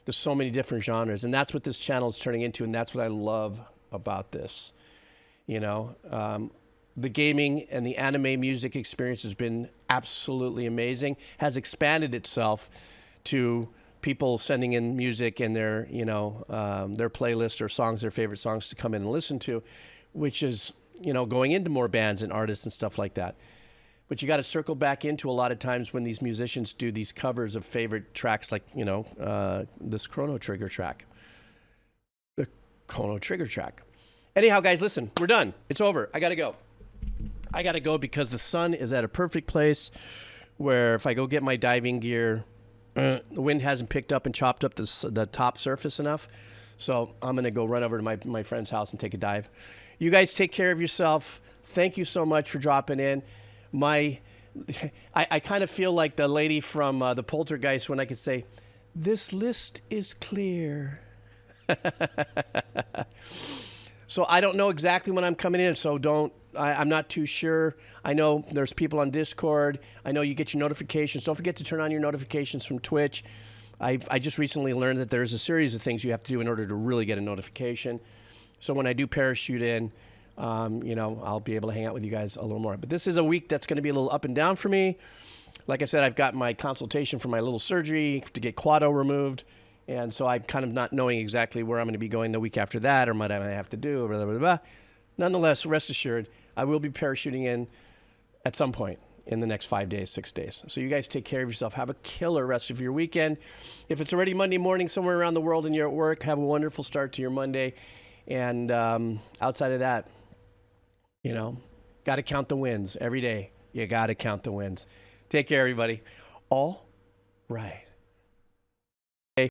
There's so many different genres, and that's what this channel is turning into, and that's what I love about this. The gaming and the anime music experience has been absolutely amazing, has expanded itself to people sending in music and their playlist or songs, their favorite songs to come in and listen to, which is, going into more bands and artists and stuff like that. But you got to circle back into a lot of times when these musicians do these covers of favorite tracks, like, this Chrono Trigger track. The Chrono Trigger track. Anyhow, guys, listen, we're done. It's over. I got to go. Because the sun is at a perfect place where if I go get my diving gear, the wind hasn't picked up and chopped up the top surface enough. So I'm going to go run over to my friend's house and take a dive. You guys take care of yourself. Thank you so much for dropping in. I kind of feel like the lady from the Poltergeist when I could say, this list is clear. So I don't know exactly when I'm coming in, so I'm not too sure. I know there's people on Discord. I know you get your notifications. Don't forget to turn on your notifications from Twitch. I just recently learned that there's a series of things you have to do in order to really get a notification. So when I do parachute in, I'll be able to hang out with you guys a little more. But this is a week that's going to be a little up and down for me. Like I said, I've got my consultation for my little surgery to get Quado removed. And so I'm kind of not knowing exactly where I'm going to be going the week after that or what I have to do. Blah, blah, blah, blah. Nonetheless, rest assured, I will be parachuting in at some point in the next 5 days, 6 days. So you guys take care of yourself. Have a killer rest of your weekend. If it's already Monday morning somewhere around the world and you're at work, have a wonderful start to your Monday. And outside of that, got to count the wins every day. You got to count the wins. Take care, everybody. All right.